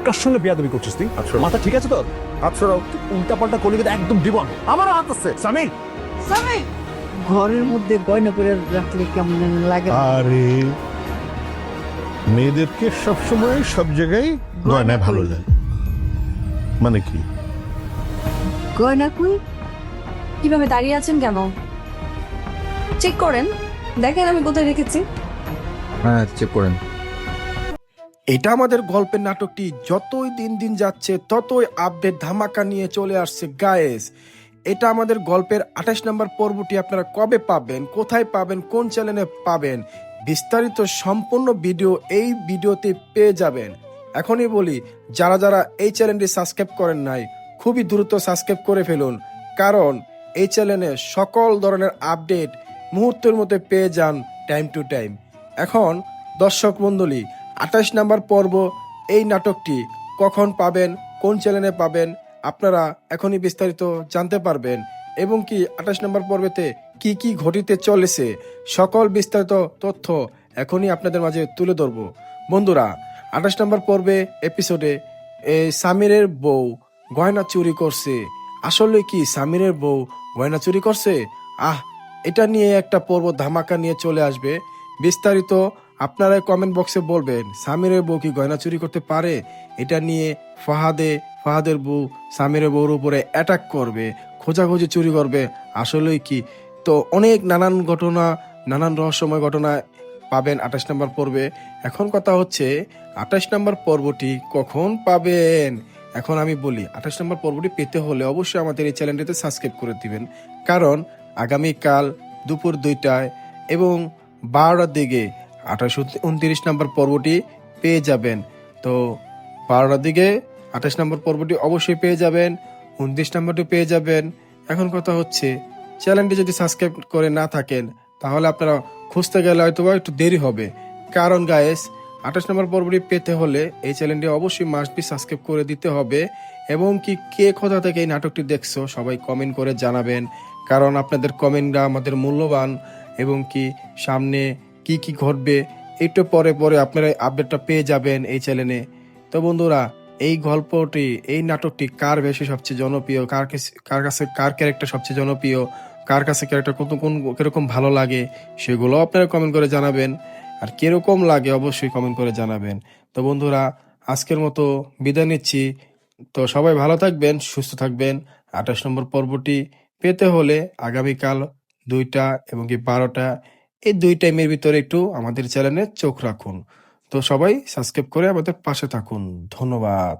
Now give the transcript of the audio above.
কার সঙ্গে বিয়াদবি করছিস তুই? আচ্ছা। মাথা ঠিক আছে তোর? আচ্ছা উল্টা পাল্টা করলে কিন্তু একদম জীবন আমারও হাত আছে। সামির, ঘরের মধ্যে গয়না করে রাখলে কেমন যেন লাগে। আরে মেয়েদেরকে সবসময় সব জায়গায় গয়না ভালো লাগে, মানে কি? গয়না কই? কিভাবে দাঁড়িয়ে আছেন কেন? চেক করেন, দেখেন আমি কোথায় রেখেছি। হ্যাঁ, চেক করেন। এটা আমাদের গল্পের নাটকটি যতই দিন দিন যাচ্ছে ততই আপডেট ধামাকা নিয়ে চলে আসছে গায়েস। এটা আমাদের গল্পের 28 নম্বর পর্বটি আপনারা কবে পাবেন, কোথায় পাবেন, কোন চ্যানেলে পাবেন, বিস্তারিত সম্পূর্ণ ভিডিও এই ভিডিওতে পেয়ে যাবেন। এখনই বলি, যারা যারা এই চ্যানেলটি সাবস্ক্রাইব করেন নাই খুবই দ্রুত সাবস্ক্রাইব করে ফেলুন, কারণ এই চ্যানেলে সকল ধরনের আপডেট মুহূর্তের মধ্যে পেয়ে যান টাইম টু টাইম। এখন দর্শক মণ্ডলী, 28 নম্বর পর্ব এই নাটকটি কখন পাবেন, কোন চ্যানেলে পাবেন, আপনারা এখনই বিস্তারিত জানতে পারবেন। এবং কি 28 নম্বর পর্বেতে কি কি ঘটিতে চলেছে সকল বিস্তারিত তথ্য এখনই আপনাদের মাঝে তুলে ধরবো। বন্ধুরা, 28 নম্বর পর্বে এপিসোডে এই সামিরের বউ গয়না চুরি করছে। আসলে কি সামিরের বউ গয়না চুরি করছে? এটা নিয়ে একটা পর্ব ধামাকা নিয়ে চলে আসবে। বিস্তারিত আপনারা কমেন্ট বক্সে বলবেন, সামিরের বউ কি গয়না চুরি করতে পারে? এটা নিয়ে ফাহাদের বউ সামিরের বউর উপরে অ্যাটাক করবে, খোঁজাখুঁজি চুরি করবে। আসলেই কি? তো অনেক নানান ঘটনা, নানান রহস্যময় ঘটনা পাবেন 28 নম্বর পর্বে। এখন কথা হচ্ছে 28 নম্বর পর্বটি কখন পাবেন। এখন আমি বলি, 28 নম্বর পর্বটি পেতে হলে অবশ্যই আমাদের এই চ্যানেলটিতে সাবস্ক্রাইব করে দিবেন, কারণ আগামীকাল দুপুর 2টায় এবং 12টার দিকে 28-29 নম্বর পর্বটি পেয়ে যাবেন। তো 12টার দিকে 28 নম্বর পর্বটি অবশ্যই পেয়ে যাবেন, 29 নম্বরটি পেয়ে যাবেন। এখন কথা হচ্ছে, চ্যানেলটি যদি সাবস্ক্রাইব করে না থাকেন তাহলে আপনারা খুঁজতে গেলে হয়তো একটু দেরি হবে, কারণ গায়েস 28 নম্বর পর্বটি পেতে হলে এই চ্যানেলটি অবশ্যই মাস্ট বি সাবস্ক্রাইব করে দিতে হবে। এবং কি কে কোথা থেকে এই নাটকটি দেখছো সবাই কমেন্ট করে জানাবেন, কারণ আপনাদের কমেন্টটা আমাদের মূল্যবান। এবং কি সামনে কি কি ঘটবে একটু পরে পরে আপনারা আপডেটটা পেয়ে যাবেন এই চ্যানেলে। তো বন্ধুরা, এই গল্পটি, এই নাটকটি কার বেশি সবচেয়ে জনপ্রিয়, কার কাছে কার ক্যারেক্টার সবচেয়ে জনপ্রিয়, কার কাছে ক্যারেক্টার কোন কিরকম ভালো লাগে সেগুলো আপনারা কমেন্ট করে জানাবেন। আর কিরকম লাগে অবশ্যই কমেন্ট করে জানাবেন। তো বন্ধুরা, আজকের মতো বিদায় নিচ্ছি। তো সবাই ভালো থাকবেন, সুস্থ থাকবেন। 28 নম্বর পর্বটি পেতে হলে আগামীকাল 2টা এবং কি 12টা, এই 2 টাইমের ভিতরে একটু আমাদের চ্যানেলে চোখ রাখুন। তো সবাই সাবস্ক্রাইব করে আমাদের পাশে থাকুন। ধন্যবাদ।